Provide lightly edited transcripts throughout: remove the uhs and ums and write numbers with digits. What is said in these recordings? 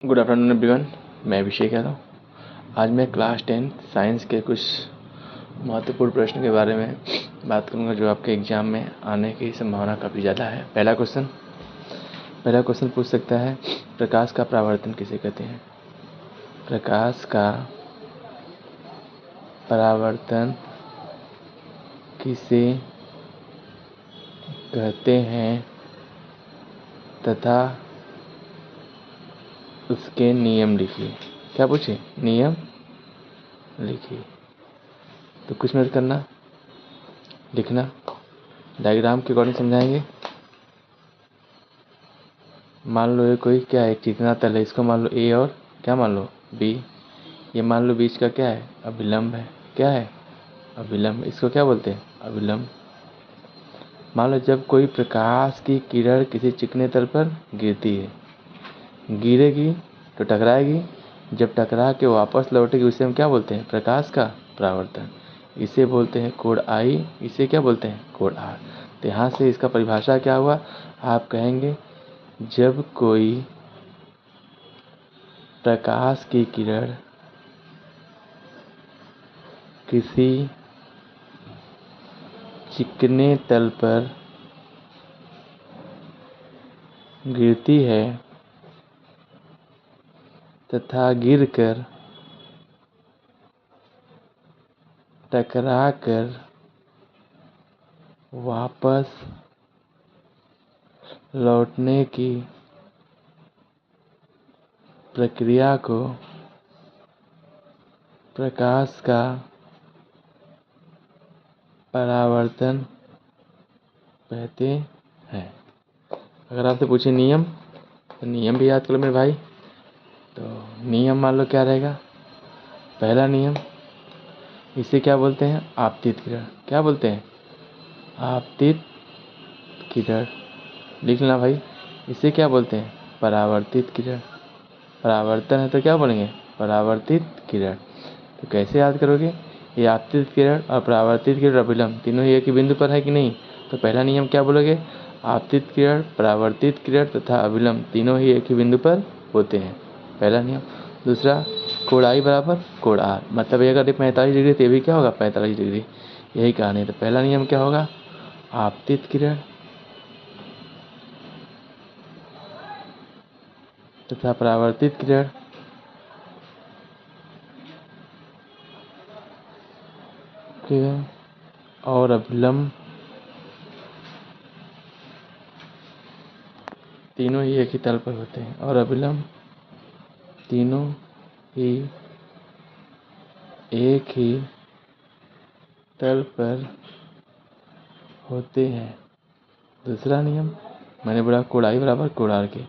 Good afternoon everyone. मैं अभिषेक यादव। आज मैं क्लास 10 साइंस के कुछ महत्वपूर्ण प्रश्न के बारे में बात करूंगा जो आपके एग्जाम में आने की संभावना काफ़ी ज़्यादा है। पहला क्वेश्चन पूछ सकता है, प्रकाश का परावर्तन किसे कहते हैं? प्रकाश का परावर्तन किसे कहते हैं तथा उसके नियम लिखिए। क्या पूछे? नियम लिखिए। तो कुछ मिनट करना, लिखना, डायग्राम के अकॉर्डिंग समझाएंगे। मान लो ये कोई क्या है, चिकना तल है, इसको मान लो ए और क्या मान लो बी। ये मान लो बीच का क्या है, अभिलंब है। क्या है? अभिलंब। इसको क्या बोलते हैं? अभिलंब। मान लो जब कोई प्रकाश की किरण किसी चिकने तल पर गिरती है, गिरेगी तो टकराएगी, जब टकरा के वापस लौटेगी उसे हम क्या बोलते हैं? प्रकाश का परावर्तन। इसे बोलते हैं कोण आई, इसे क्या बोलते हैं? कोण आर। तो यहाँ से इसका परिभाषा क्या हुआ? आप कहेंगे जब कोई प्रकाश की किरण किसी चिकने तल पर गिरती है तथा गिरकर टकराकर वापस लौटने की प्रक्रिया को प्रकाश का परावर्तन कहते हैं। अगर आपसे पूछे नियम, तो नियम भी याद करो मेरे भाई। तो नियम मान लो क्या रहेगा? पहला नियम, इसे क्या बोलते हैं? आपतित किरण। क्या बोलते हैं? आपतित किरण। लिख लेना भाई। इसे क्या बोलते हैं? परावर्तित किरण। परावर्तन है तो क्या बोलेंगे? परावर्तित किरण। तो कैसे याद करोगे? ये आपतित किरण और परावर्तित किरण अभिलंब तीनों ही एक ही बिंदु पर है कि नहीं? तो पहला नियम क्या बोलोगे? आपतित किरण, परावर्तित किरण तथा अभिलंब तीनों ही एक ही बिंदु पर होते हैं। पहला नियम। दूसरा, कोण आई बराबर कोण आर, मतलब ये अगर 45 डिग्री तो ये भी क्या होगा? 45 डिग्री। यही कहानी है। तो पहला नियम क्या होगा? आपतित किरण तथा परावर्तित किरण और अभिलंब तीनों ही एक ही तल पर होते हैं। और अभिलंब तीनों ही एक ही तल पर होते हैं। दूसरा नियम मैंने बोला कोण आई बराबर कोण आर के।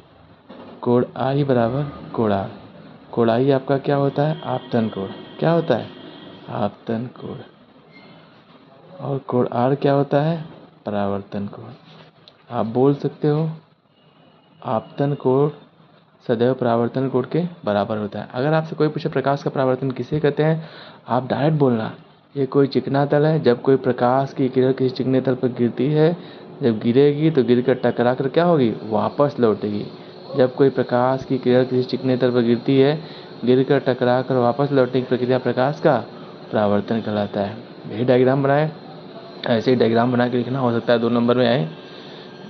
कोण आई बराबर कोण आर। कोण आई आपका क्या होता है? आपतन कोण। क्या होता है? आपतन कोण। और कोण आर क्या होता है? परावर्तन कोण। आप बोल सकते हो आपतन कोण सदैव परावर्तन कोण के बराबर होता है। अगर आपसे कोई पूछे प्रकाश का परावर्तन किसे कहते हैं, आप डायरेक्ट बोलना ये कोई चिकना तल है, जब कोई प्रकाश की किरण किसी चिकने तल पर गिरती है, जब गिरेगी तो गिरकर टकरा कर क्या होगी? वापस लौटेगी। जब कोई प्रकाश की किरण किसी चिकने तल पर गिरती है, गिरकर टकरा कर वापस लौटने की प्रक्रिया प्रकाश का परावर्तन कहलाता है। यही डायग्राम बनाए, ऐसे ही डायग्राम बना के लिखना। हो सकता है 2 नंबर में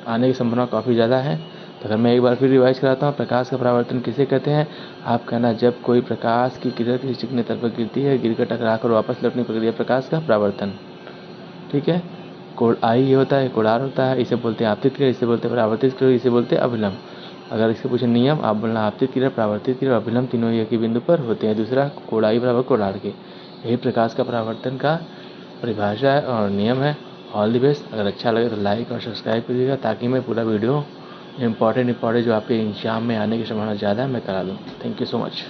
आने की संभावना काफ़ी ज़्यादा है। तो अगर मैं एक बार फिर रिवाइज कराता हूँ, प्रकाश का परावर्तन किसे कहते हैं? आप कहना जब कोई प्रकाश की किरण किसी चिकने तल पर गिरती है, गिरकर टकराकर वापस लौटने की प्रक्रिया प्रकाश का परावर्तन। ठीक है। कोण आई ये होता है, कोण आर होता है, इसे बोलते हैं आपतित किरण, इसे बोलते हैं परावर्तित किरण, इसे बोलते हैं अभिलंब। अगर इसके पूछे नियम, आप बोलना आपतित किरण, परावर्तित किरण, अभिलंब तीनों एक ही बिंदु पर होते हैं। दूसरा, कोण आई बराबर कोण आर के। यही प्रकाश का परावर्तन का परिभाषा है और नियम है। All the best. अगर अच्छा लगे तो लाइक और सब्सक्राइब करिएगा ताकि मैं पूरा वीडियो इंपॉर्टेंट जो आपके एग्जाम में आने की संभावना ज़्यादा है मैं करा दूँ। Thank you so much.